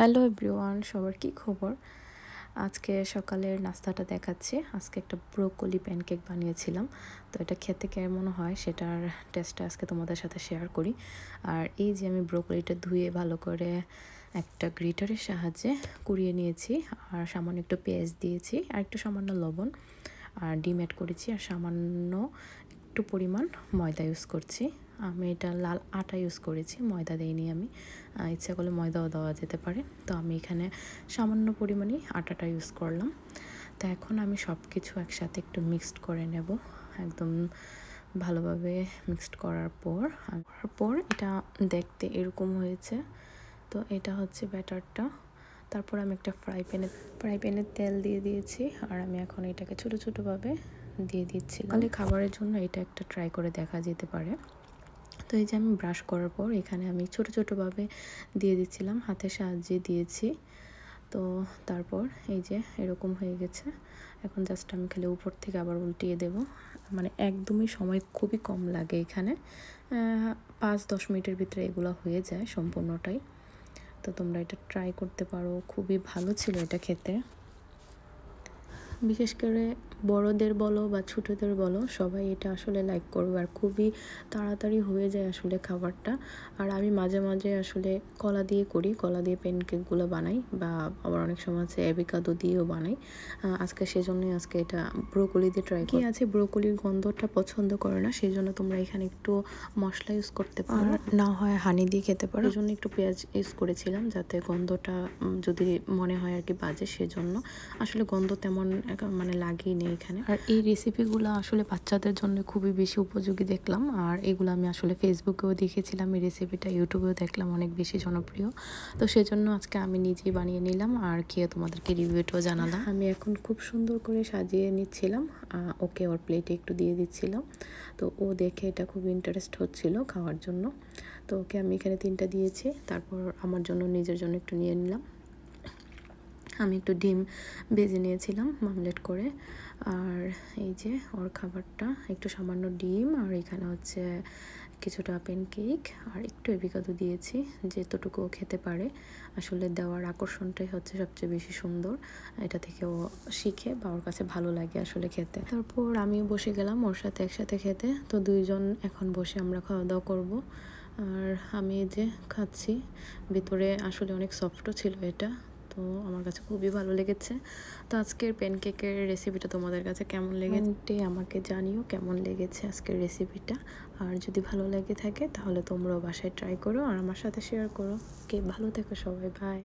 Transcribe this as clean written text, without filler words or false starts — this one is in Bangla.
হ্যালো এভরিওয়ান, সবার কি খবর? আজকে সকালের নাস্তাটা দেখাচ্ছি। আজকে একটা ব্রোকলি প্যানকেক বানিয়েছিলাম। তো এটা খেতে কেমন হয় সেটার টেস্টটা আজকে তোমাদের সাথে শেয়ার করি। আর এই যে আমি ব্রোকলিটা ধুয়ে ভালো করে একটা গ্রেটারের সাহায্যে কুড়িয়ে নিয়েছি, আর সামান্য একটু পেঁয়াজ দিয়েছি, আর একটু সামান্য লবণ, আর ডিম অ্যাড করেছি, আর সামান্য একটু পরিমাণ ময়দা ইউজ করছি। আমি এটা লাল আটা ইউজ করেছি, ময়দা দিইনি আমি। ইচ্ছা করলে ময়দাও দেওয়া যেতে পারে। তো আমি এখানে সামান্য পরিমাণেই আটাটা ইউজ করলাম। তো এখন আমি সব কিছু একসাথে একটু মিক্সড করে নেব, একদম ভালোভাবে মিক্সড করার পর এটা দেখতে এরকম হয়েছে। তো এটা হচ্ছে ব্যাটারটা। তারপর আমি একটা ফ্রাই প্যানে তেল দিয়ে দিয়েছি, আর আমি এখন এটাকে ছোটো ছোটোভাবে দিয়ে দিচ্ছি। তাহলে খাবারের জন্য এটা একটা ট্রাই করে দেখা যেতে পারে। তো এই যে আমি ব্রাশ করার পর এখানে আমি ছোটো ছোটোভাবে দিয়ে দিচ্ছিলাম, হাতের সাহায্যে দিয়েছি। তো তারপর এই যে এরকম হয়ে গেছে। এখন জাস্ট আমি খালি উপর থেকে আবার উল্টিয়ে দেব। মানে একদমই সময় খুবই কম লাগে এখানে, 5-10 মিনিটের ভিতরে এগুলো হয়ে যায় সম্পূর্ণটাই। তো তোমরা এটা ট্রাই করতে পারো, খুবই ভালো ছিল এটা খেতে। বিশেষ করে বড়দের বলো বা ছোটদের বলো, সবাই এটা আসলে লাইক করবে, আর খুবই তাড়াতাড়ি হয়ে যায় আসলে খাবারটা। আর আমি মাঝে মাঝে আসলে কলা দিয়ে করি, কলা দিয়ে প্যানকেকগুলো বানাই, বা আবার অনেক সময় আছে অ্যাভোকাডো দিয়েও বানাই। আজকে সেজন্যই আজকে এটা ব্রোকলি দিয়ে ট্রাই করি। আছে ব্রোকলির গন্ধটা পছন্দ করে না, সেই জন্য তোমরা এখানে একটু মশলা ইউজ করতে পারো, না হয় হানি দিয়ে খেতে পারো। এই জন্য একটু পেঁয়াজ ইউজ করেছিলাম, যাতে গন্ধটা যদি মনে হয় আর কি বাজে, সেজন্য। আসলে গন্ধ তেমন মানে লাগেই নেই এখানে। আর এই রেসিপিগুলো আসলে বাচ্চাদের জন্য খুবই বেশি উপযোগী দেখলাম, আর এগুলো আমি আসলে ফেসবুকেও দেখেছিলাম, এই রেসিপিটা ইউটিউবেও দেখলাম অনেক বেশি জনপ্রিয়। তো সেজন্য আজকে আমি নিজেই বানিয়ে নিলাম, আর খেয়ে তোমাদেরকে রিভিউটাও জানালাম। আমি এখন খুব সুন্দর করে সাজিয়ে নিচ্ছিলাম, ওকে ওর প্লেটে একটু দিয়ে দিচ্ছিলাম। তো ও দেখে এটা খুব ইন্টারেস্ট হচ্ছিল খাওয়ার জন্য। তো ওকে আমি এখানে 3টা দিয়েছি, তারপর আমার জন্য নিজের জন্য একটু নিয়ে নিলাম। আমি একটু ডিম ভেজে নিয়েছিলাম মামলেট করে। আর এই যে ওর খাবারটা, একটু সামান্য ডিম, আর এখানে হচ্ছে কিছুটা প্যানকেক, আর একটু অ্যাভোকাডো দিয়েছি, যেতটুকু ও খেতে পারে। আসলে দেওয়ার আকর্ষণটাই হচ্ছে সবচেয়ে বেশি সুন্দর, এটা থেকে ও শিখে বা ওর কাছে ভালো লাগে আসলে খেতে। তারপর আমিও বসে গেলাম ওর সাথে একসাথে খেতে। তো দুইজন এখন বসে আমরা খাওয়া দাওয়া করবো। আর আমি এই যে খাচ্ছি, ভিতরে আসলে অনেক সফটও ছিল এটা, তো আমার কাছে খুবই ভালো লেগেছে। তো আজকের প্যানকেকের রেসিপিটা তোমাদের কাছে কেমন লেগেছে আমাকে জানিও, কেমন লেগেছে আজকের রেসিপিটা। আর যদি ভালো লেগে থাকে তাহলে তোমরাও বাসায় ট্রাই করো আর আমার সাথে শেয়ার করো। ভালো থেকো সবাই, বাই।